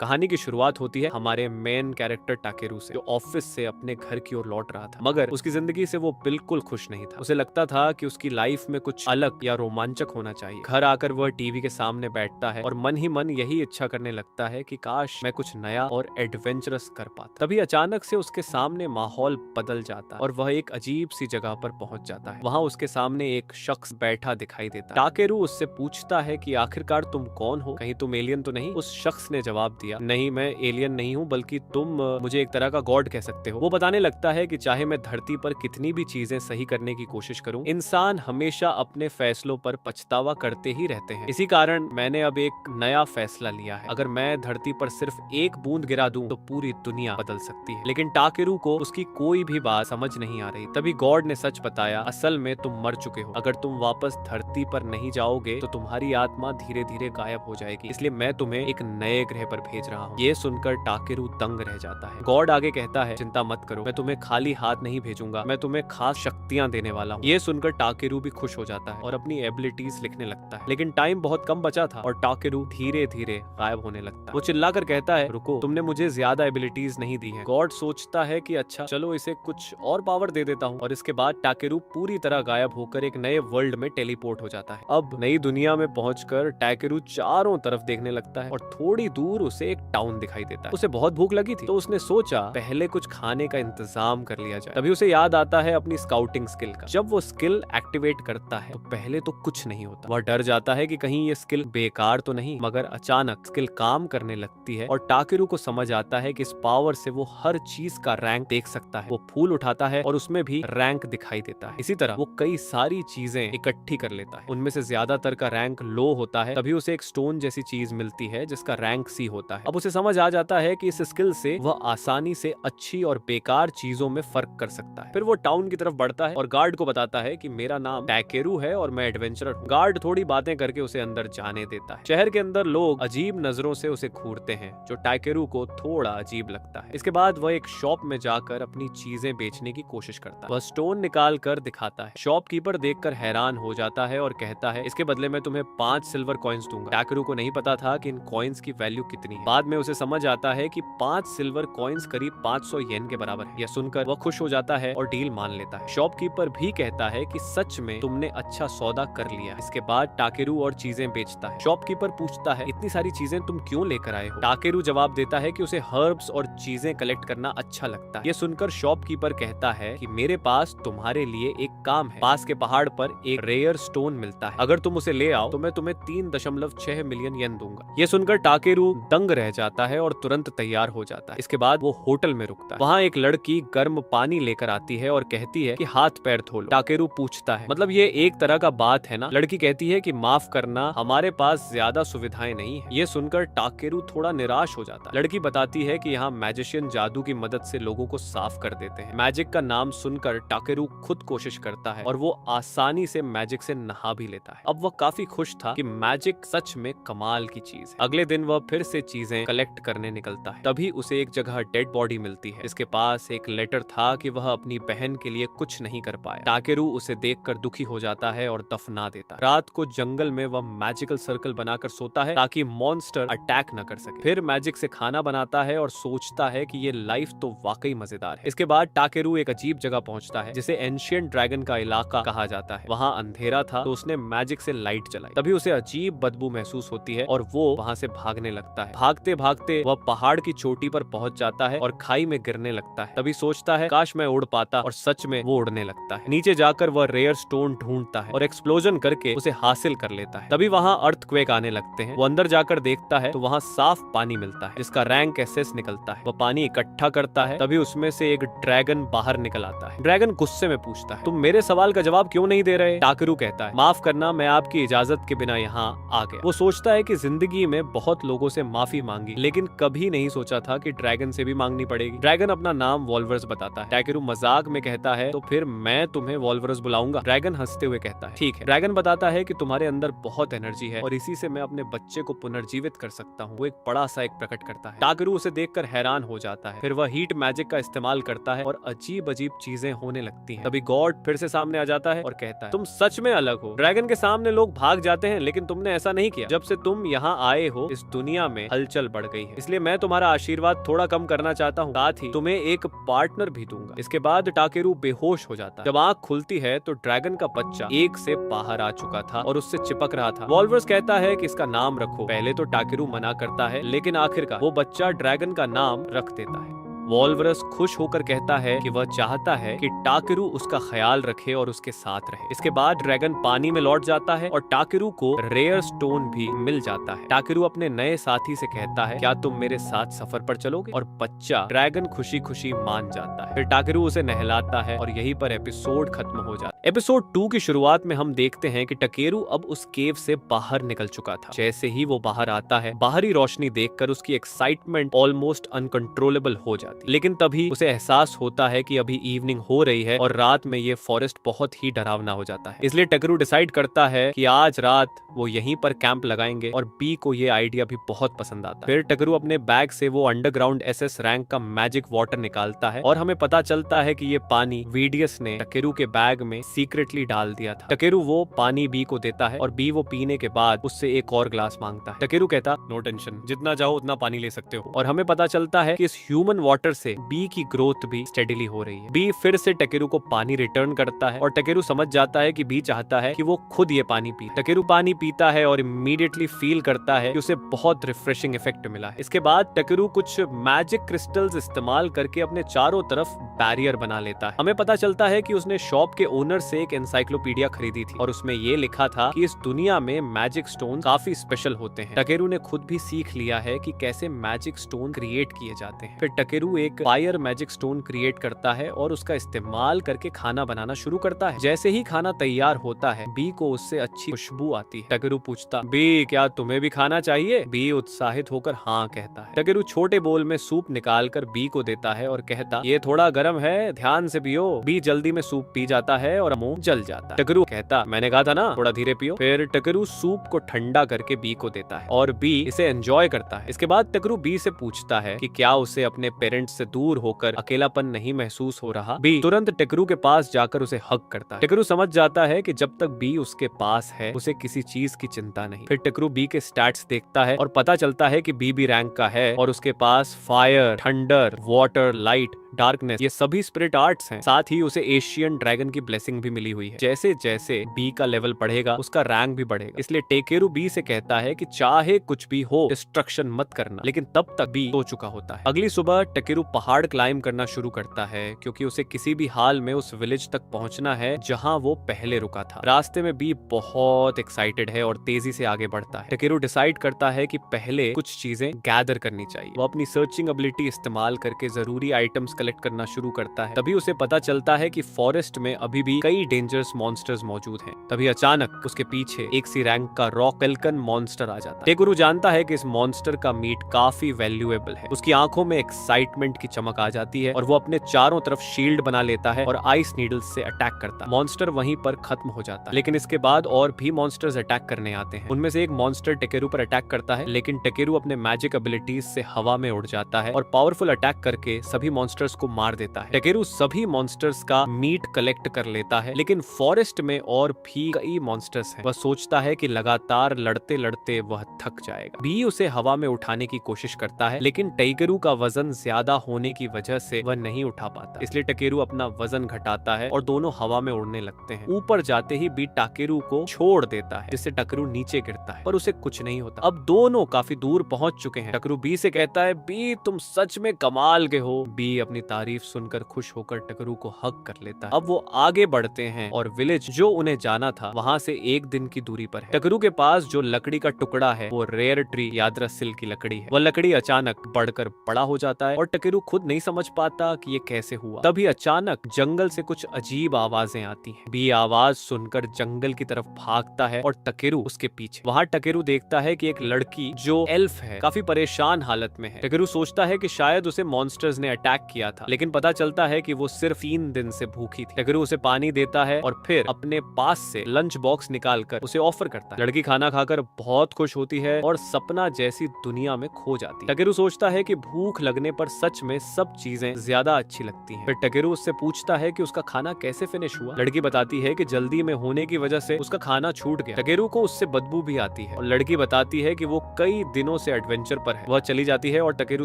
कहानी की शुरुआत होती है हमारे मेन कैरेक्टर टाकेरू से, जो ऑफिस से अपने घर की ओर लौट रहा था, मगर उसकी जिंदगी से वो बिल्कुल खुश नहीं था। उसे लगता था कि उसकी लाइफ में कुछ अलग या रोमांचक होना चाहिए। घर आकर वह टीवी के सामने बैठता है और मन ही मन यही इच्छा करने लगता है कि काश मैं कुछ नया और एडवेंचरस कर पाता। तभी अचानक से उसके सामने माहौल बदल जाता है और वह एक अजीब सी जगह पर पहुंच जाता है। वहां उसके सामने एक शख्स बैठा दिखाई देता है। टाकेरू उससे पूछता है कि आखिरकार तुम कौन हो, कहीं तुम एलियन तो नहीं? उस शख्स ने जवाब दिया, नहीं मैं एलियन नहीं हूँ, बल्कि तुम मुझे एक तरह का गॉड कह सकते हो। वो बताने लगता है कि चाहे मैं धरती पर कितनी भी चीजें सही करने की कोशिश करूं, इंसान हमेशा अपने फैसलों पर पछतावा करते ही रहते हैं। इसी कारण मैंने अब एक नया फैसला लिया है। अगर मैं धरती पर सिर्फ एक बूंद गिरा दूं तो पूरी दुनिया बदल सकती है। लेकिन टाकेरू को उसकी कोई भी बात समझ नहीं आ रही। तभी गॉड ने सच बताया, असल में तुम मर चुके हो। अगर तुम वापस धरती पर नहीं जाओगे तो तुम्हारी आत्मा धीरे धीरे गायब हो जाएगी, इसलिए मैं तुम्हें एक नए ग्रह पर भेज रहा हूँ। ये सुनकर टाकेरू दंग रह जाता है। गॉड आगे कहता है, चिंता मत करो, मैं तुम्हें खाली हाथ नहीं भेजूंगा, मैं तुम्हें खास शक्तियां देने वाला हूँ। ये सुनकर टाकेरू भी खुश हो जाता है और अपनी एबिलिटीज लिखने लगता है। लेकिन टाइम बहुत कम बचा था और टाकेरू धीरे धीरे गायब होने लगता है। वो चिल्लाकर कहता है, रुको, तुमने मुझे ज्यादा एबिलिटीज नहीं दी है। गॉड सोचता है कि अच्छा चलो इसे कुछ और पावर दे देता हूँ, और इसके बाद टाकेरू पूरी तरह गायब होकर एक नए वर्ल्ड में टेलीपोर्ट हो जाता है। अब नई दुनिया में पहुंचकर टाकेरू चारों तरफ देखने लगता है और थोड़ी दूर उसे एक टाउन दिखाई देता है। उसे बहुत भूख लगी थी तो उसने सोचा पहले कुछ खाने का इंतजाम कर लिया जाए। तभी उसे याद आता है अपनी स्काउटिंग स्किल का। जब वो स्किल एक्टिवेट करता है तो पहले तो कुछ नहीं होता। वह डर जाता है कि कहीं ये स्किल बेकार तो नहीं, मगर अचानक स्किल काम करने लगती है और टाकेरू को समझ आता है कि इस पावर से वो हर चीज का रैंक देख सकता है। वो फूल उठाता है और उसमें भी रैंक दिखाई देता है। इसी तरह वो कई सारी चीजें इकट्ठी कर लेता है। उनमें से ज्यादातर का रैंक लो होता है। तभी उसे एक स्टोन जैसी चीज मिलती है जिसका रैंक सी होता है। अब उसे समझ आ जाता है कि इस स्किल से वह आसानी से अच्छी और बेकार चीजों में फर्क कर सकता है। फिर वो टाउन की तरफ बढ़ता है और गार्ड को बताता है कि मेरा नाम टाकेरू है और मैं एडवेंचरर हूँ। गार्ड थोड़ी बातें करके उसे अंदर जाने देता है। शहर के अंदर लोग अजीब नजरों से उसे घूरते हैं, जो टाकेरू को थोड़ा अजीब लगता है। इसके बाद वह एक शॉप में जाकर अपनी चीजें बेचने की कोशिश करता है। वह स्टोन निकाल कर दिखाता है। शॉपकीपर देखकर हैरान हो जाता है और कहता है, इसके बदले में तुम्हें 5 सिल्वर कॉइन्स दूंगा। टाकेरू को नहीं पता था कि इन कॉइन्स की वैल्यू कितनी है। बाद में उसे समझ आता है कि 5 सिल्वर कॉइन्स करीब 500 येन के बराबर है। यह सुनकर वह खुश हो जाता है और डील मान लेता है। शॉपकीपर भी कहता है कि सच में तुमने अच्छा सौदा कर लिया। इसके बाद टाकेरू और चीजें बेचता है। शॉपकीपर पूछता है, इतनी सारी चीजें तुम क्यों लेकर आए हो? टाकेरू जवाब देता है कि उसे हर्ब्स और चीजें कलेक्ट करना अच्छा लगता है। यह सुनकर शॉपकीपर कहता है कि मेरे पास तुम्हारे लिए एक काम है। पास के पहाड़ पर एक रेयर स्टोन मिलता है, अगर तुम उसे ले आओ तो मैं तुम्हें 3.6 मिलियन येन दूंगा। यह सुनकर टाकेरू दंग रह जाता है और तुरंत तैयार हो जाता है। इसके बाद वो होटल में रुकता है। वहाँ एक लड़की गर्म पानी लेकर आती है और कहती है कि हाथ पैर धो लो। टाकेरू पूछता है, मतलब ये एक तरह का बात है ना? लड़की कहती है कि माफ करना, हमारे पास ज्यादा सुविधाएं नहीं है। ये सुनकर टाकेरू थोड़ा निराश हो जाता है। लड़की बताती है कि यहाँ मैजिशियन जादू की मदद से लोगों को साफ कर देते हैं। मैजिक का नाम सुनकर टाकेरू खुद कोशिश करता है और वो आसानी से मैजिक से नहा भी लेता है। अब वह काफी खुश था कि मैजिक सच में कमाल की चीज है। अगले दिन वह फिर से चीजें कलेक्ट करने निकलता है। तभी उसे एक जगह डेड बॉडी मिलती है, जिसके पास एक लेटर था कि वह अपनी बहन के लिए कुछ नहीं कर पाया। टाकेरू उसे देखकर दुखी हो जाता है और दफना देता है। रात को जंगल में वह मैजिकल सर्कल बनाकर सोता है ताकि मॉन्स्टर अटैक न कर सके। फिर मैजिक से खाना बनाता है और सोचता है कि ये लाइफ तो वाकई मजेदार है। इसके बाद टाकेरू एक अजीब जगह पहुंचता है जिसे एंशिएंट ड्रैगन का इलाका कहा जाता है। वहाँ अंधेरा था तो उसने मैजिक से लाइट जलाई। तभी उसे अजीब बदबू महसूस होती है और वो वहाँ से भागने लगता है। भागते भागते वह पहाड़ की चोटी पर पहुंच जाता है और खाई में गिरने लगता है। तभी सोचता है, काश मैं उड़ पाता, और सच में वो उड़ने लगता है। नीचे जाकर वह रेयर स्टोन ढूंढता है और एक्सप्लोजन करके उसे हासिल कर लेता है। तभी वहाँ अर्थक्वेक आने लगते हैं। वो अंदर जाकर देखता है तो वहाँ साफ पानी मिलता है जिसका रैंक एसएस निकलता है। वह पानी इकट्ठा करता है। तभी उसमें से एक ड्रैगन बाहर निकल आता है। ड्रैगन गुस्से में पूछता है, तुम मेरे सवाल का जवाब क्यों नहीं दे रहे? टाकेरू कहता है, माफ करना, मैं आपकी इजाजत के बिना यहाँ आ गया। वो सोचता है कि जिंदगी में बहुत लोगों से माफी मांगी, लेकिन कभी नहीं सोचा था कि ड्रैगन से भी मांगनी पड़ेगी। ड्रैगन अपना नाम वॉल्वर्स बताता है। टाकेरू मजाक में कहता है, तो फिर मैं तुम्हें वॉल्वर्स बुलाऊंगा। ड्रैगन हंसते हुए कहता है, ठीक है। ड्रैगन बताता है कि तुम्हारे अंदर बहुत एनर्जी है और इसी से मैं अपने बच्चे को पुनर्जीवित कर सकता हूँ। वो एक बड़ा सा एक प्रकट करता है। टाकेरू उसे देखकर हैरान हो जाता है। फिर वह हीट मैजिक का इस्तेमाल करता है और अजीब अजीब चीजें होने लगती हैं। तभी गॉड फिर से सामने आ जाता है और कहता है, तुम सच में अलग हो। ड्रैगन के सामने लोग भाग जाते हैं, लेकिन तुमने ऐसा नहीं किया। जब से तुम यहाँ आए हो, इस दुनिया में हलचल हलचल बढ़ गई है, इसलिए मैं तुम्हारा आशीर्वाद थोड़ा कम करना चाहता हूँ, साथ ही तुम्हें एक पार्टनर भी दूंगा। इसके बाद टाकेरू बेहोश हो जाता है। जब आंख खुलती है तो ड्रैगन का बच्चा एक से बाहर आ चुका था और उससे चिपक रहा था। वॉल्वर्स कहता है कि इसका नाम रखो। पहले तो टाकेरू मना करता है, लेकिन आखिरकार वो बच्चा ड्रैगन का नाम रख देता है। वॉल्वरस खुश होकर कहता है कि वह चाहता है कि टाकेरू उसका ख्याल रखे और उसके साथ रहे। इसके बाद ड्रैगन पानी में लौट जाता है और टाकेरू को रेयर स्टोन भी मिल जाता है। टाकेरू अपने नए साथी से कहता है, क्या तुम मेरे साथ सफर पर चलोगे? और बच्चा ड्रैगन खुशी खुशी मान जाता है। फिर टाकेरू उसे नहलाता है और यहीं पर एपिसोड खत्म हो जाता है। एपिसोड 2 की शुरुआत में हम देखते हैं कि टाकेरू अब उस केव से बाहर निकल चुका था। जैसे ही वो बाहर आता है, बाहरी रोशनी देखकर उसकी एक्साइटमेंट ऑलमोस्ट अनकंट्रोलेबल हो जाती है। लेकिन तभी उसे एहसास होता है कि अभी इवनिंग हो रही है और रात में ये फॉरेस्ट बहुत ही डरावना हो जाता है। इसलिए टाकेरू डिसाइड करता है कि आज रात वो यहीं पर कैंप लगाएंगे और बी को ये आइडिया भी बहुत पसंद आता है। फिर टाकेरू अपने बैग से वो अंडरग्राउंड एसएस रैंक का मैजिक वाटर निकालता है और हमें पता चलता है कि ये पानी वीडियस ने टाकेरू के बैग में सीक्रेटली डाल दिया था। टाकेरू वो पानी बी को देता है और बी वो पीने के बाद उससे एक और ग्लास मांगता है। टाकेरू कहता, नो टेंशन, जितना चाहो उतना पानी ले सकते हो। और हमें पता चलता है कि इस ह्यूमन वाटर से बी की ग्रोथ भी स्टेडीली हो रही है। बी फिर से टाकेरू को पानी रिटर्न करता है और टाकेरू समझ जाता है कि बी चाहता है कि वो खुद ये पानी पी। टाकेरू पानी पीता है और इमीडिएटली फील करता है कि उसे बहुत रिफ्रेशिंग इफेक्ट मिला है। इसके बाद टाकेरू कुछ मैजिक क्रिस्टल्स इस्तेमाल करके अपने चारों तरफ बैरियर बना लेता है। हमें पता चलता है कि उसने शॉप के ओनर से एक एनसाइक्लोपीडिया खरीदी थी और उसमें ये लिखा था कि इस दुनिया में मैजिक स्टोन काफी स्पेशल होते हैं। टाकेरू ने खुद भी सीख लिया है कि कैसे मैजिक स्टोन क्रिएट किए जाते हैं। फिर टाकेरू एक फायर मैजिक स्टोन क्रिएट करता है और उसका इस्तेमाल करके खाना बनाना शुरू करता है। जैसे ही खाना तैयार होता है, बी को उससे अच्छी खुशबू आती है। टाकेरू पूछता, बी क्या तुम्हें भी खाना चाहिए? बी उत्साहित होकर हाँ कहता है। टाकेरू छोटे बोल में सूप निकालकर बी को देता है और कहता, ये थोड़ा गर्म है, ध्यान से पियो। बी जल्दी में सूप पी जाता है और मुंह जल जाता है। टाकेरू कहता, मैंने कहा था ना थोड़ा धीरे पियो। फिर टाकेरू सूप को ठंडा करके बी को देता है और बी इसे एंजॉय करता है। इसके बाद टाकेरू बी से पूछता है कि क्या उसे अपने पेरेंट्स से दूर होकर अकेलापन नहीं महसूस हो रहा। बी तुरंत टाकेरू के पास जाकर उसे हग करता है। टाकेरू समझ जाता है कि जब तक बी उसके पास है उसे किसी चीज की चिंता नहीं। फिर टाकेरू बी के स्टैट्स देखता है और पता चलता है कि बी रैंक का है और उसके पास fire, thunder, water, light, darkness ये सभी स्पिरिट आर्ट्स हैं। साथ ही उसे एशियन ड्रैगन की ब्लेसिंग भी मिली हुई है। जैसे जैसे बी का लेवल बढ़ेगा उसका रैंक भी बढ़ेगा। इसलिए टाकेरू बी से कहता है कि चाहे कुछ भी हो डिस्ट्रक्शन मत करना। लेकिन तब तक बी सो चुका होता है। अगली सुबह टाकेरू पहाड़ क्लाइंब करना शुरू करता है क्योंकि उसे किसी भी हाल में उस विलेज तक पहुंचना है जहां वो पहले रुका था। रास्ते में बी बहुत एक्साइटेड है और तेजी से आगे बढ़ता है। टाकेरू डिसाइड करता है कि पहले कुछ चीजें गैदर करनी चाहिए। वो अपनी सर्चिंग एबिलिटी इस्तेमाल करके जरूरी आइटम्स कलेक्ट करना शुरू करता है। तभी उसे पता चलता है कि फॉरेस्ट में अभी भी कई डेंजरस मॉन्स्टर्स मौजूद हैं। तभी अचानक उसके पीछे एक सी रैंक का रॉक पेल्कन मॉन्स्टर आ जाता है। टाकेरू जानता है कि इस मॉन्स्टर का मीट काफी वैल्यूएबल है। उसकी आंखों में एक्साइटमेंट की चमक आ जाती है और वो अपने चारों तरफ शील्ड बना लेता है और आइस नीडल्स से अटैक करता है। मॉन्स्टर वहीं पर खत्म हो जाता है। लेकिन इसके बाद और भी मॉन्स्टर्स अटैक करने आते हैं। उनमें से एक मॉन्स्टर टाकेरू पर अटैक करता है, लेकिन टाकेरू अपने मैजिक एबिलिटीज से हवा में उड़ जाता है और पावरफुल अटैक करके सभी मॉन्स्टर्स को मार देता है। टाकेरू सभी मॉन्स्टर्स का मीट कलेक्ट कर लेता है, लेकिन फॉरेस्ट में और भी कई मॉन्स्टर्स हैं। वह सोचता है कि लगातार लड़ते लड़ते वह थक जाएगा। बी उसे हवा में उठाने की कोशिश करता है, लेकिन टाकेरू का वजन ज्यादा होने की वजह से वह नहीं उठा पाता। इसलिए टाकेरू अपना वजन घटाता है और दोनों हवा में उड़ने लगते हैं। ऊपर जाते ही बी टाकेरू को छोड़ देता है, जिससे टाकेरू नीचे गिरता है, पर उसे कुछ नहीं होता। अब दोनों काफी दूर पहुंच चुके हैं। टाकेरू बी से कहता है, बी तुम सच में कमाल के हो। बी अपनी तारीफ सुनकर खुश होकर टाकेरू को हग कर लेता है। अब वो आगे बढ़ते हैं और विलेज जो उन्हें जाना था वहां से एक दिन की दूरी पर है। टाकेरू के पास जो लकड़ी का टुकड़ा है वो रेयर ट्री यादरसिल की लकड़ी है। वह लकड़ी अचानक बढ़कर बड़ा हो जाता है और टाकेरू खुद नहीं समझ पाता कि ये कैसे हुआ। तभी अचानक जंगल से कुछ अजीब आवाजें आती हैं। बी आवाज सुनकर जंगल की तरफ भागता है और टाकेरू उसके पीछे। वहां टाकेरू देखता है कि एक लड़की जो एल्फ है काफी परेशान हालत में है। टाकेरू सोचता है कि शायद उसे मॉन्स्टर्स ने अटैक किया था, लेकिन पता चलता है कि वो सिर्फ 3 दिन से भूखी थी। टकेरू उसे पानी देता है और फिर अपने पास से लंच बॉक्स निकालकर उसे ऑफर करता है। लड़की खाना खाकर बहुत खुश होती है और सपना जैसी दुनिया में खो जाती है। टकेरू सोचता है कि भूख लगने पर सच में सब चीजें ज्यादा अच्छी लगती हैं। फिर टकेरू उससे पूछता है कि उसका खाना कैसे फिनिश हुआ। लड़की बताती है कि जल्दी में होने की वजह से उसका खाना छूट गया। टकेरू को उससे बदबू भी आती है और लड़की बताती है कि वो कई दिनों से एडवेंचर पर है। वह चली जाती है और टकेरू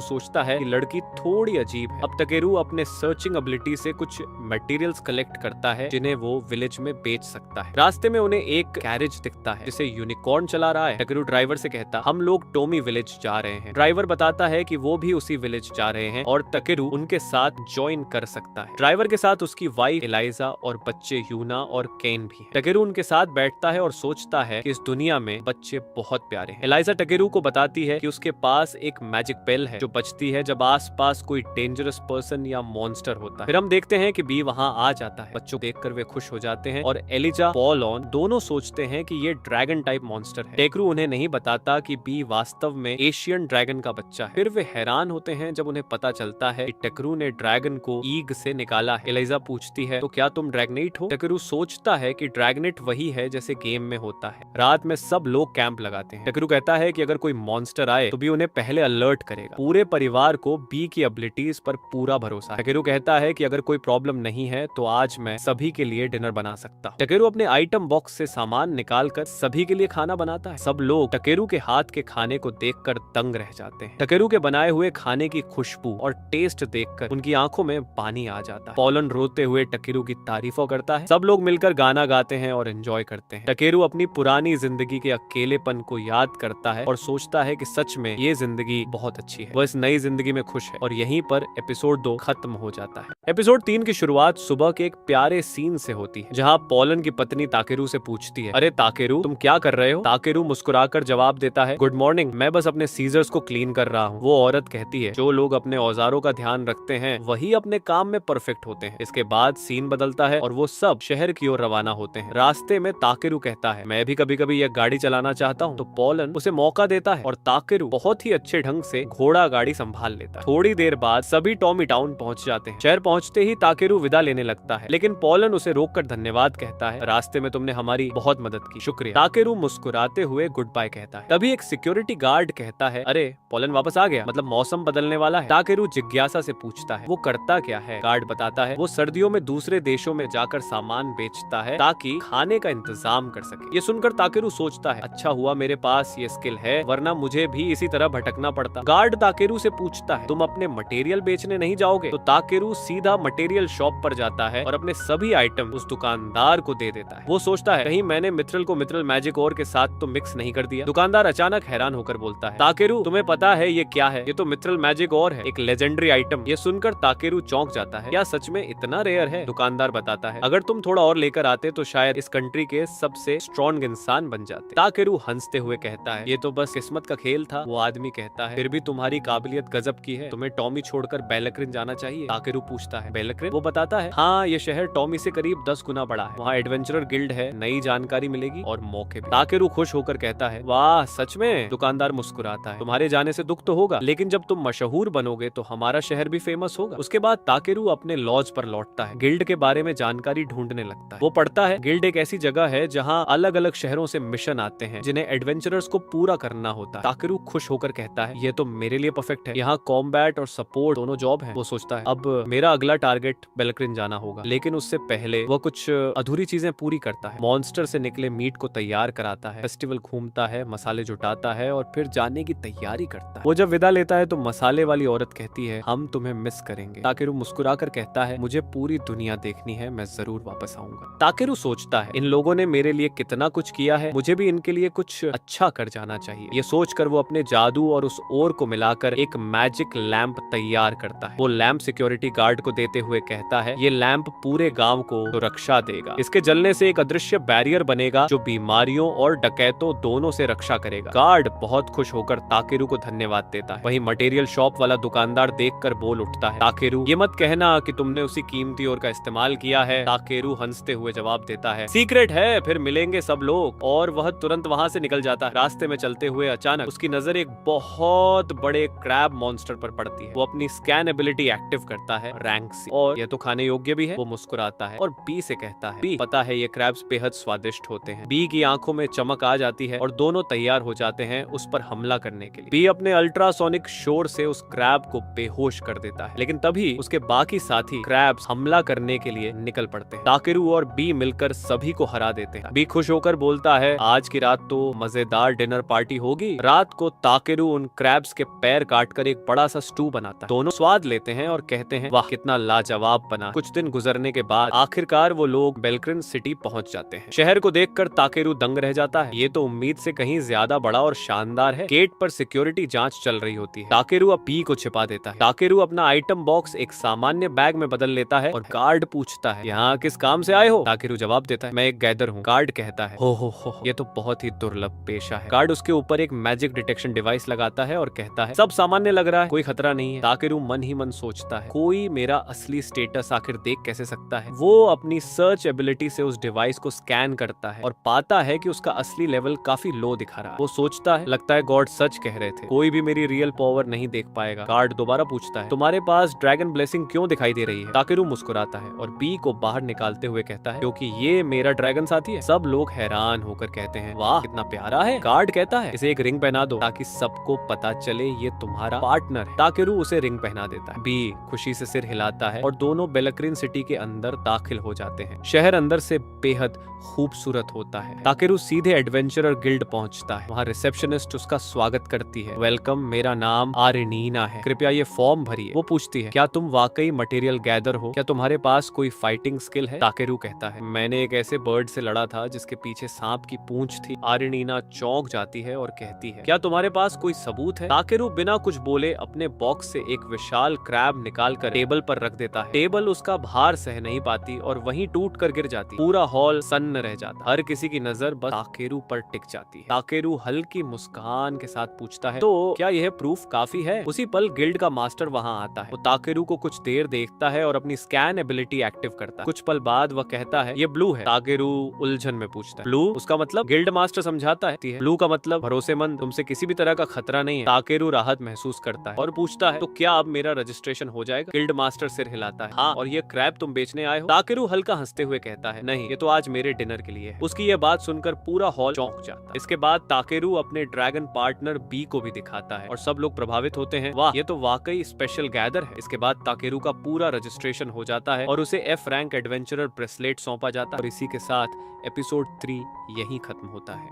सोचता है कि लड़की थोड़ी अजीब है। अब टकेरू अपने सर्चिंग एबिलिटी से कुछ मटेरियल्स कलेक्ट करता है जिन्हें वो विलेज में बेच सकता है। रास्ते में उन्हें एक कैरेज दिखता है जिसे यूनिकॉर्न चला रहा है। टकेरू ड्राइवर से कहता, हम लोग टोमी विलेज जा रहे हैं। ड्राइवर बताता है कि वो भी उसी विलेज जा रहे हैं और टकेरू उनके साथ ज्वाइन कर सकता है। ड्राइवर के साथ उसकी वाइफ एलाइजा और बच्चे यूना और केन भी हैं। टकेरू उनके साथ बैठता है और सोचता है कि इस दुनिया में बच्चे बहुत प्यारे हैं। एलाइजा टकेरू को बताती है कि उसके पास एक मैजिक बेल है जो बजती है जब आसपास कोई डेंजरस पर्सन या मॉन्स्टर होता है। फिर हम देखते हैं कि बी वहां आ जाता है। बच्चों देखकर वे खुश हो जाते हैं और एलिजा पॉलॉन दोनों सोचते हैं कि ये ड्रैगन टाइप मॉन्स्टर है। टकेरू उन्हें नहीं बताता कि बी वास्तव में एशियन ड्रैगन का बच्चा है। फिर वे हैरान होते हैं जब उन्हें पता चलता है कि टकेरू ने ड्रैगन को ईग से निकाला है। एलिजा पूछती है, तो क्या तुम ड्रैगनेट हो? टकेरू सोचता है कि ड्रैगनेट वही है जैसे गेम में होता है। रात में सब लोग कैंप लगाते हैं। टकेरू कहता है कि अगर कोई मॉन्स्टर आए तो बी उन्हें पहले अलर्ट करेगा। पूरे परिवार को बी की एबिलिटीज पर पूरा भरोसा है। टकेरू कहता है कि अगर कोई प्रॉब्लम नहीं है तो आज मैं सभी के लिए डिनर बना सकता हूं। टकेरू अपने आइटम बॉक्स से सामान निकालकर सभी के लिए खाना बनाता है। सब लोग टकेरू के हाथ के खाने को देखकर दंग रह जाते हैं। टकेरू के बनाए हुए खाने की खुशबू और टेस्ट देखकर उनकी आंखों में पानी आ जाता है। पॉलन रोते हुए टकेरू की तारीफों करता है। सब लोग मिलकर गाना गाते हैं और एंजॉय करते हैं। टकेरू अपनी पुरानी जिंदगी के अकेलेपन को याद करता है और सोचता है कि सच में ये जिंदगी बहुत अच्छी है। वह इस नई जिंदगी में खुश है। और यहीं पर एपिसोड 2 खत्म हो जाता है। एपिसोड 3 की शुरुआत सुबह के एक प्यारे सीन से होती है जहाँ पॉलन की पत्नी ताकेरू से पूछती है, अरे ताकेरू तुम क्या कर रहे हो? ताकेरू मुस्कुराकर जवाब देता है, गुड मॉर्निंग, मैं बस अपने सीजर्स को क्लीन कर रहा हूँ। वो औरत कहती है, जो लोग अपने औजारों का ध्यान रखते हैं वही अपने काम में परफेक्ट होते हैं। इसके बाद सीन बदलता है और वो सब शहर की ओर रवाना होते हैं। रास्ते में ताकेरू कहता है, मैं भी कभी कभी यह गाड़ी चलाना चाहता हूँ। तो पॉलन उसे मौका देता है और ताकेरू बहुत ही अच्छे ढंग से घोड़ा गाड़ी संभाल लेता है। थोड़ी देर बाद सभी टॉमी टाउन पहुंच जाते हैं। शहर पहुंचते ही ताकेरू विदा लेने लगता है, लेकिन पॉलन उसे रोककर धन्यवाद कहता है, रास्ते में तुमने हमारी बहुत मदद की, शुक्रिया। ताकेरू मुस्कुराते हुए गुड बाय कहता है। तभी एक सिक्योरिटी गार्ड कहता है, अरे पॉलन वापस आ गया, मतलब मौसम बदलने वाला है। ताकेरू जिज्ञासा से पूछता है, वो करता क्या है? गार्ड बताता है, वो सर्दियों में दूसरे देशों में जाकर सामान बेचता है ताकि खाने का इंतजाम कर सके। ये सुनकर ताकेरू सोचता है, अच्छा हुआ मेरे पास ये स्किल है, वरना मुझे भी इसी तरह भटकना पड़ता। गार्ड ताकेरू से पूछता है, तुम अपने मटेरियल बेचने नहीं जाओगे? तो ताकेरू सीधा मटेरियल शॉप पर जाता है और अपने सभी आइटम उस दुकानदार को दे देता है। वो सोचता है, कहीं मैंने मिथरल को मिथरल मैजिक और के साथ तो मिक्स नहीं कर दिया। दुकानदार अचानक हैरान होकर बोलता है, ताकेरू तुम्हें पता है ये क्या है? ये तो मिथरल मैजिक और है, एक लेजेंडरी आइटम। ये सुनकर ताकेरू चौंक जाता है, क्या सच में इतना रेयर है? दुकानदार बताता है, अगर तुम थोड़ा और लेकर आते तो शायद इस कंट्री के सबसे स्ट्रॉन्ग इंसान बन जाते। ताकेरू हंसते हुए कहता है, ये तो बस किस्मत का खेल था। वो आदमी कहता है, फिर भी तुम्हारी काबिलियत गजब की है, तुम्हें टॉमी छोड़कर बेलक्रिन जाना चाहिए। ताकेरू पूछता है, बेलक्रिन? वो बताता है, हाँ ये शहर टॉमी से करीब 10 गुना बड़ा है, वहाँ एडवेंचरर गिल्ड है, नई जानकारी मिलेगी और मौके भी। ताकेरू खुश होकर कहता है, वाह सच में? दुकानदार मुस्कुराता है, तुम्हारे जाने से दुख तो होगा, लेकिन जब तुम मशहूर बनोगे तो हमारा शहर भी फेमस होगा। उसके बाद ताकेरू अपने लॉज पर लौटता है, गिल्ड के बारे में जानकारी ढूंढने लगता है। वो पढ़ता है, गिल्ड एक ऐसी जगह है जहाँ अलग अलग शहरों से मिशन आते हैं जिन्हें एडवेंचरर्स को पूरा करना होता है। ताकेरू खुश होकर कहता है, ये तो मेरे लिए परफेक्ट है, यहाँ कॉम्बैट और सपोर्ट दोनों जॉब है। वो सोचता है, अब मेरा अगला टारगेट बेलक्रिन जाना होगा, लेकिन उससे पहले वो कुछ अधूरी चीजें पूरी करता है। मॉन्स्टर से निकले मीट को तैयार कराता है, फेस्टिवल घूमता है, मसाले जुटाता है और फिर जाने की तैयारी करता है। वो जब विदा लेता है तो मसाले वाली औरत कहती है, हम तुम्हें मिस करेंगे। ताकेरू मुस्कुराकर कहता है, मुझे पूरी दुनिया देखनी है, मैं जरूर वापस आऊंगा। ताकेरू सोचता है, इन लोगों ने मेरे लिए कितना कुछ किया है, मुझे भी इनके लिए कुछ अच्छा कर जाना चाहिए। ये सोचकर वो अपने जादू और उस ओर को मिलाकर एक मैजिक लैंप तैयार करता है। वो लैंप सिक्योरिटी गार्ड को देते हुए कहता है, ये लैंप पूरे गांव को सुरक्षा देगा, इसके जलने से एक अदृश्य बैरियर बनेगा जो बीमारियों और डकैतों दोनों से रक्षा करेगा। गार्ड बहुत खुश होकर ताकेरू को धन्यवाद देता है। वहीं मटेरियल शॉप वाला दुकानदार देखकर बोल उठता है, ताकेरू ये मत कहना कि तुमने उसी कीमती ओर का इस्तेमाल किया है। ताकेरू हंसते हुए जवाब देता है, सीक्रेट है, फिर मिलेंगे सब लोग। और वह तुरंत वहां से निकल जाता है। रास्ते में चलते हुए अचानक उसकी नजर एक बहुत बड़े क्रैब मॉन्स्टर पर पड़ती है। वो अपनी स्कैन एबिलिटी एबिलिटी एक्टिव करता है रैंक सी, और यह तो खाने योग्य भी है। वो मुस्कुराता है और बी से कहता है, बी पता है ये क्रैब्स बेहद स्वादिष्ट होते हैं। बी की आंखों में चमक आ जाती है और दोनों तैयार हो जाते हैं उस पर हमला करने के लिए। बी अपने अल्ट्रासोनिक शोर से उस क्रैब को बेहोश कर देता है, लेकिन तभी उसके बाकी साथी क्रैब्स हमला करने के लिए निकल पड़ते हैं। ताकेरू और बी मिलकर सभी को हरा देते हैं। बी खुश होकर बोलता है, आज की रात तो मजेदार डिनर पार्टी होगी। रात को ताकेरू उन क्रैब्स के पैर काटकर एक बड़ा सा स्टू बनाता है। दोनों स्वाद लेते हैं और कहते हैं, वाह कितना लाजवाब बना। कुछ दिन गुजरने के बाद आखिरकार वो लोग बेलक्रिन सिटी पहुंच जाते हैं। शहर को देखकर ताकेरू दंग रह जाता है। ये तो उम्मीद से कहीं ज्यादा बड़ा और शानदार है। गेट पर सिक्योरिटी जांच चल रही होती है। ताकेरू अब पी को छिपा देता है। ताकेरू अपना आइटम बॉक्स एक सामान्य बैग में बदल लेता है और गार्ड पूछता है, यहाँ किस काम से आए हो? ताकेरू जवाब देता है, मैं एक गैदर हूँ। गार्ड कहता है, हो, ये तो बहुत ही दुर्लभ पेशा है। गार्ड उसके ऊपर एक मैजिक डिटेक्शन डिवाइस लगाता है और कहता है, सब सामान्य लग रहा है, कोई खतरा नहीं है। ताकेरू मन ही मन सोचता है, कोई मेरा असली स्टेटस आखिर देख कैसे सकता है। वो अपनी सर्च एबिलिटी से उस डिवाइस को स्कैन करता है और पाता है कि उसका असली लेवल काफी लो दिखा रहा है। वो सोचता है, लगता है गॉड सच कह रहे थे, कोई भी मेरी रियल पावर नहीं देख पाएगा। गार्ड दोबारा पूछता है, तुम्हारे पास ड्रैगन ब्लेसिंग क्यों दिखाई दे रही है? ताकेरू मुस्कुराता है और बी को बाहर निकालते हुए कहता है, क्योंकि ये मेरा ड्रैगन साथी है। सब लोग हैरान होकर कहते हैं, वाह कितना प्यारा है। गार्ड कहता है, इसे एक रिंग पहना दो ताकि सबको पता चले ये तुम्हारा पार्टनर है। ताकेरू उसे रिंग पहना देता है। बी खुशी से सिर हिलाता है और दोनों बेलक्रिन सिटी के अंदर दाखिल हो जाते हैं। शहर अंदर से बेहद खूबसूरत होता है। ताकेरू सीधे एडवेंचरर गिल्ड पहुंचता है। वहाँ रिसेप्शनिस्ट उसका स्वागत करती है। वेलकम, मेरा नाम आर्नीना है, कृपया ये फॉर्म भरिए। वो पूछती है, क्या तुम वाकई मटेरियल गैदर हो? क्या तुम्हारे पास कोई फाइटिंग स्किल है? ताकेरू कहता है, मैंने एक ऐसे बर्ड से लड़ा था जिसके पीछे सांप की पूंछ थी। आर्नीना चौंक जाती है और कहती है, क्या तुम्हारे पास कोई सबूत है? ताकेरू बिना कुछ बोले अपने बॉक्स से एक विशाल क्रैब निकालकर टेबल पर रख देता है। टेबल उसका भार सह नहीं पाती और वहीं टूट कर गिर जाती। पूरा हॉल सन्न रह जाता। हर किसी की नजर बस ताकेरू पर टिक जाती है। ताकेरू हल्की मुस्कान के साथ पूछता है, तो क्या यह प्रूफ काफी है? उसी पल गिल्ड का मास्टर वहां आता है। वो ताकेरू को कुछ देर देखता है और अपनी स्कैन एबिलिटी एक्टिव करता है। कुछ पल बाद वह कहता है, ये ब्लू है। ताकेरू उलझन में पूछता है, ब्लू उसका मतलब? गिल्ड मास्टर समझाता है, ब्लू का मतलब भरोसेमंद, तुमसे किसी भी तरह का खतरा नहीं है। ताकेरू राहत महसूस करता है और पूछता है, तो क्या अब मेरा रजिस्ट्रेशन हो जाएगा? गिल्ड मास्टर सिर हिलाता है, हाँ, और ये क्रैब तुम बेचने आए हो? ताकेरू हल्का हंसते हुए कहता है, नहीं, ये तो आज मेरे डिनर के लिए है। उसकी ये बात सुनकर पूरा हॉल चौंक जाता है। इसके बाद ताकेरू अपने ड्रैगन पार्टनर बी को भी दिखाता है और सब लोग प्रभावित होते हैं, वाह ये तो वाकई स्पेशल गैदर है। इसके बाद ताकेरू का पूरा रजिस्ट्रेशन हो जाता है और उसे एफ रैंक एडवेंचरर ब्रेसलेट सौंपा जाता है। और इसी के साथ एपिसोड 3 यहीं खत्म होता है।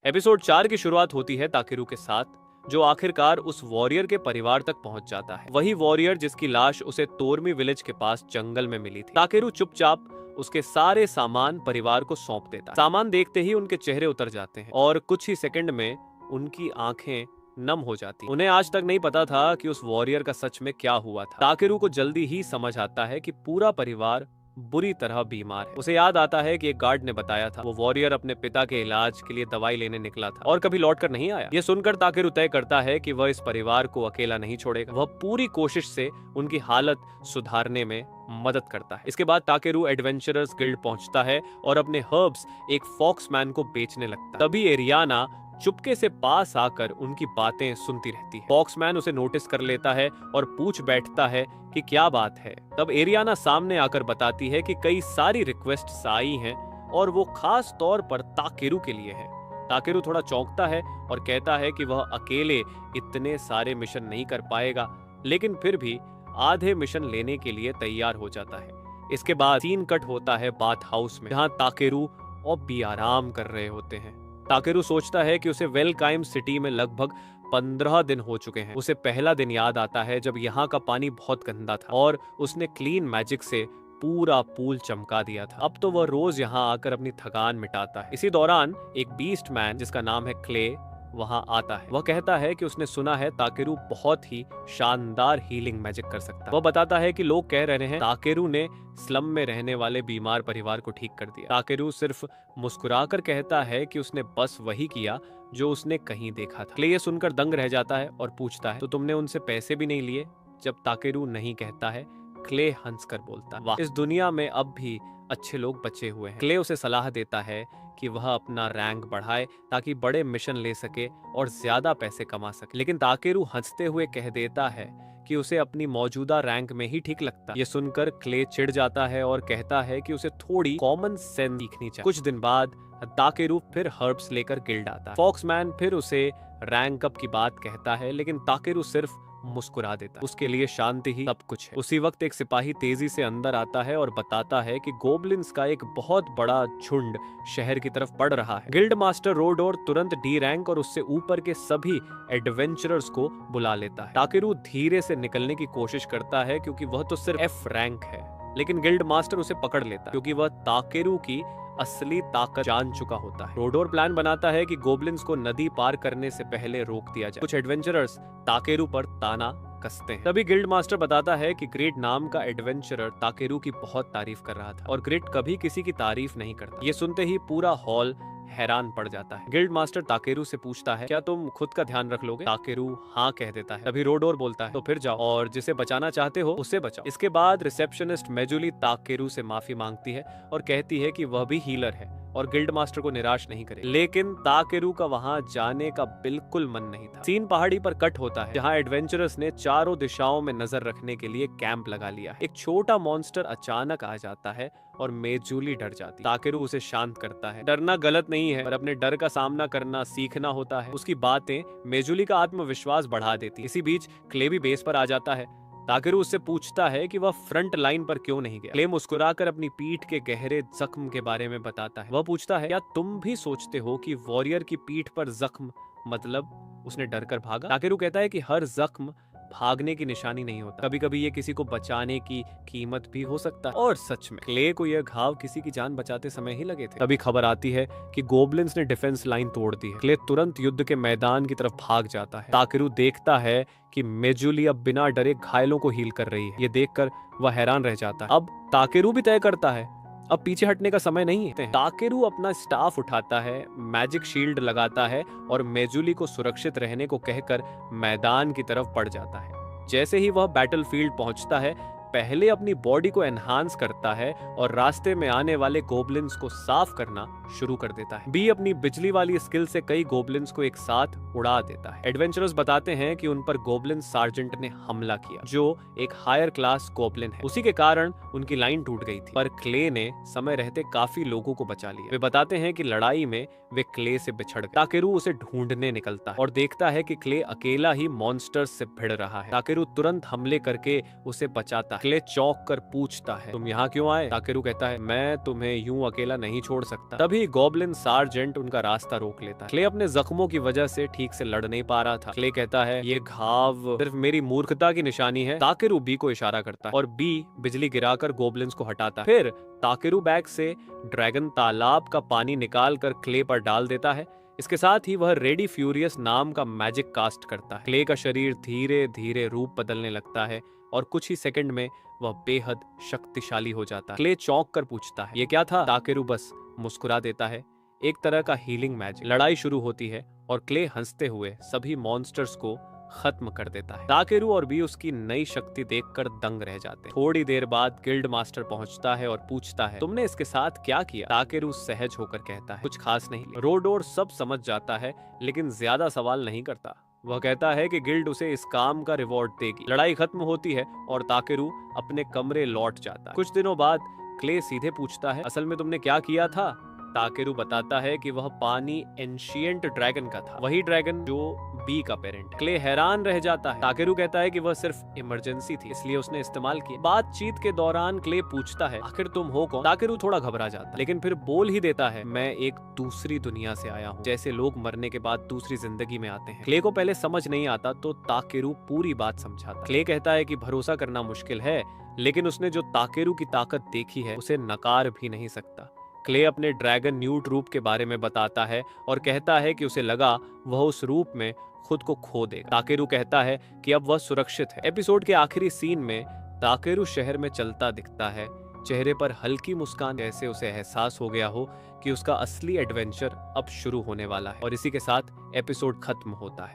एपिसोड 4 की शुरुआत होती है ताकेरू के साथ, जो आखिरकार उस वॉरियर के परिवार तक पहुंच जाता है। वही वॉरियर जिसकी लाश उसे तोरमी विलेज के पास जंगल में मिली थी। ताकेरू चुपचाप उसके सारे सामान परिवार को सौंप देता है। सामान देखते ही उनके चेहरे उतर जाते हैं और कुछ ही सेकंड में उनकी आंखें नम हो जाती। उन्हें आज तक नहीं पता था कि उस वॉरियर का सच में क्या हुआ था। ताकेरू को जल्दी ही समझ आता है कि पूरा परिवार बुरी तरह बीमार है। उसे याद आता है कि एक गार्ड ने बताया था वो वॉरियर अपने पिता के इलाज के लिए दवाई लेने निकला था और कभी लौटकर नहीं आया। ये सुनकर ताकेरू तय करता है कि वह इस परिवार को अकेला नहीं छोड़ेगा। वह पूरी कोशिश से उनकी हालत सुधारने में मदद करता है। इसके बाद ताकेरू एडवेंचरर्स गिल्ड पहुंचता है और अपने हर्ब्स एक फॉक्समैन को बेचने लगता है। तभी एरियाना चुपके से पास आकर उनकी बातें सुनती रहती है। फॉक्समैन उसे नोटिस कर लेता है और पूछ बैठता है कि क्या बात है। तब एरियाना सामने आकर बताती है कि कई सारी रिक्वेस्ट्स आई हैं और वो खास तौर पर ताकेरू के लिए है। ताकेरू थोड़ा चौंकता है और कहता है कि वह अकेले इतने सारे मिशन नहीं कर पाएगा, लेकिन फिर भी आधे मिशन लेने के लिए तैयार हो जाता है। इसके बाद सीन कट होता है बाथ हाउस में, जहाँ ताकेरू और बी आराम कर रहे होते हैं। ताकेरू सोचता है कि उसे वेलकाइम सिटी में लगभग 15 दिन हो चुके हैं। उसे पहला दिन याद आता है जब यहाँ का पानी बहुत गंदा था और उसने क्लीन मैजिक से पूरा पूल चमका दिया था। अब तो वह रोज यहाँ आकर अपनी थकान मिटाता है। इसी दौरान एक बीस्ट मैन जिसका नाम है क्ले वहां आता है। वह कहता है कि उसने सुना है ताकेरू बहुत ही शानदार हीलिंग मैजिक कर सकता है। वह बताता है कि लोग कह रहे हैं ताकेरू ने स्लम में रहने वाले बीमार परिवार को ठीक कर दिया। ताकेरू सिर्फ मुस्कुराकर कहता है कि उसने बस वही किया जो उसने कहीं देखा था। क्ले ये सुनकर दंग रह जाता है और पूछता है, तो तुमने उनसे पैसे भी नहीं लिए? जब ताकेरू नहीं कहता है, क्ले हंस कर बोलता है, वाह इस दुनिया में अब भी अच्छे लोग बचे हुए हैं। क्ले उसे सलाह देता है कि वह अपना रैंक बढ़ाए ताकि बड़े मिशन ले सके और ज्यादा पैसे कमा सके। लेकिन ताकेरू हंसते हुए कह देता है कि उसे अपनी मौजूदा रैंक में ही ठीक लगता। ये सुनकर क्ले चिढ़ जाता है और कहता है कि उसे थोड़ी कॉमन सेंस सीखनी चाहिए। कुछ दिन बाद ताकेरू फिर हर्ब्स लेकर गिल्ड आता है। फॉक्समैन फिर उसे रैंक अप की बात कहता है, लेकिन ताकेरू सिर्फ मुस्कुरा देता है। उसके लिए शांति ही सब कुछ है। उसी वक्त एक सिपाही तेजी से अंदर आता है और बताता है कि गोब्लिन्स का एक बहुत बड़ा झुंड शहर की तरफ बढ़ रहा है। गिल्ड मास्टर रोडोर तुरंत डी रैंक और उससे ऊपर के सभी एडवेंचरर्स को बुला लेता है। ताकेरू धीरे से निकलने की कोशिश करता है क्योंकि वह तो सिर्फ एफ रैंक है, लेकिन गिल्ड मास्टर उसे पकड़ लेता है क्योंकि वह ताकेरू की असली ताकत जान चुका होता है। रोडोर प्लान बनाता है कि गोब्लिन्स को नदी पार करने से पहले रोक दिया जाए। कुछ एडवेंचरर्स ताकेरू पर ताना कसते हैं। तभी गिल्ड मास्टर बताता है कि ग्रेट नाम का एडवेंचरर ताकेरू की बहुत तारीफ कर रहा था और ग्रेट कभी किसी की तारीफ नहीं करता। ये सुनते ही पूरा हॉल हैरान पड़ जाता है। गिल्ड मास्टर ताकेरू से पूछता है, क्या तुम खुद का ध्यान रख लोगे? ताकेरू हाँ कह देता है। तभी रोडोर बोलता है, तो फिर जाओ और जिसे बचाना चाहते हो उसे बचाओ। इसके बाद रिसेप्शनिस्ट मेजुली ताकेरू से माफी मांगती है और कहती है कि वह भी हीलर है और गिल्ड मास्टर को निराश नहीं करे। लेकिन ताकेरू का वहां जाने का बिल्कुल मन नहीं था। सीन पहाड़ी पर कट होता है जहां एडवेंचरर्स ने चारों दिशाओं में नजर रखने के लिए कैंप लगा लिया है। एक छोटा मॉन्स्टर अचानक आ जाता है और मेजुली डर जाती है। ताकेरू उसे शांत करता है। डरना गलत नहीं है, पर अपने डर का सामना करना सीखना होता है। उसकी बातें मेजुली का आत्मविश्वास बढ़ा देती है। इसी बीच क्ले भी बेस पर आ जाता है। ताकेरू उससे पूछता है कि वह फ्रंट लाइन पर क्यों नहीं गया। क्ले मुस्कुराकर अपनी पीठ के गहरे जख्म के बारे में बताता है। वह पूछता है, क्या तुम भी सोचते हो कि वॉरियर की पीठ पर जख्म मतलब उसने डरकर भागा? ताकेरू कहता है कि हर जख्म भागने की निशानी नहीं होता, कभी कभी ये किसी को बचाने की कीमत भी हो सकता है। और सच में क्ले को यह घाव किसी की जान बचाते समय ही लगे थे। तभी खबर आती है कि गोब्लिन्स ने डिफेंस लाइन तोड़ दी है। क्ले तुरंत युद्ध के मैदान की तरफ भाग जाता है। ताकेरू देखता है कि मेजुली अब बिना डरे घायलों को हील कर रही है। ये देखकर वह हैरान रह जाता है। अब ताकेरू भी तय करता है अब पीछे हटने का समय नहीं है। ताकेरू अपना स्टाफ उठाता है, मैजिक शील्ड लगाता है और मेजुली को सुरक्षित रहने को कहकर मैदान की तरफ बढ़ जाता है। जैसे ही वह बैटलफील्ड पहुंचता है, पहले अपनी बॉडी को एनहांस करता है और रास्ते में आने वाले गोब्लिन्स को साफ करना शुरू कर देता है। बी अपनी बिजली वाली स्किल से कई गोब्लिन्स को एक साथ उड़ा देता है। एडवेंचरर्स बताते हैं कि उन पर गोब्लिन सार्जेंट ने हमला किया, जो एक हायर क्लास गोब्लिन है। उसी के कारण उनकी लाइन टूट गई थी, पर क्ले ने समय रहते काफी लोगों को बचा लिया। वे बताते हैं कि लड़ाई में वे क्ले से बिछड़ गए। ताकेरू उसे ढूंढने निकलता है और देखता है कि क्ले अकेला ही मॉन्स्टर्स से भिड़ रहा है। ताकेरू तुरंत हमले करके उसे बचाता है। क्ले चौंक कर पूछता है, तुम यहाँ क्यों आए? ताकेरू कहता है, मैं तुम्हें यूं अकेला नहीं छोड़ सकता। तभी गोब्लिन सार्जेंट उनका रास्ता रोक लेता है। क्ले अपने जख्मों की वजह से ठीक से लड़ नहीं पा रहा था। क्ले कहता है, ये घाव सिर्फ मेरी मूर्खता की निशानी है। ताकेरू बी को इशारा करता है और बी बिजली गिराकर गोब्लिन्स को हटाता है। फिर ताकेरू बैग से ड्रैगन तालाब का पानी निकाल कर क्ले पर डाल देता है। इसके साथ ही वह रेडी फ्यूरियस नाम का मैजिक कास्ट करता है। क्ले का शरीर धीरे धीरे रूप बदलने लगता है और कुछ ही सेकंड में वह बेहद शक्तिशाली हो जाता है। क्ले चौंक कर पूछता है, ये क्या था? ताकेरू बस मुस्कुरा देता है। एक तरह का हीलिंग मैजिक। लड़ाई शुरू होती है और क्ले हंसते हुए सभी मॉन्स्टर्स को खत्म कर देता है। ताकेरू और बी उसकी नई शक्ति देखकर दंग रह जाते हैं। थोड़ी देर बाद गिल्ड मास्टर पहुंचता है और पूछता है, तुमने इसके साथ क्या किया? ताकेरू सहज होकर कहता है, कुछ खास नहीं। रोडोर सब समझ जाता है लेकिन ज्यादा सवाल नहीं करता। वह कहता है कि गिल्ड उसे इस काम का रिवॉर्ड देगी। लड़ाई खत्म होती है और ताकेरू अपने कमरे लौट जाता है। कुछ दिनों बाद क्ले सीधे पूछता है, असल में तुमने क्या किया था? ताकेरू बताता है कि वह पानी एंशिएंट ड्रैगन का था, वही ड्रैगन जो बी का पेरेंट। क्ले हैरान रह जाता है। ताकेरू कहता है कि वह सिर्फ इमरजेंसी थी, इसलिए उसने इस्तेमाल किया। बातचीत के दौरान क्ले पूछता है, आखिर तुम हो कौन? ताकेरू थोड़ा घबरा जाता है, लेकिन फिर बोल ही देता है, मैं एक दूसरी दुनिया से आया हूँ, जैसे लोग मरने के बाद दूसरी जिंदगी में आते हैं। क्ले को पहले समझ नहीं आता तो ताकेरू पूरी बात समझाता। क्ले कहता है कि भरोसा करना मुश्किल है, लेकिन उसने जो ताकेरू की ताकत देखी है उसे नकार भी नहीं सकता। क्ले अपने ड्रैगन न्यूट रूप के बारे में बताता है और कहता है कि उसे लगा वह उस रूप में खुद को खो देगा। ताकेरू कहता है कि अब वह सुरक्षित है। एपिसोड के आखिरी सीन में ताकेरू शहर में चलता दिखता है, चेहरे पर हल्की मुस्कान, जैसे उसे एहसास हो गया हो कि उसका असली एडवेंचर अब शुरू होने वाला है। और इसी के साथ एपिसोड खत्म होता है।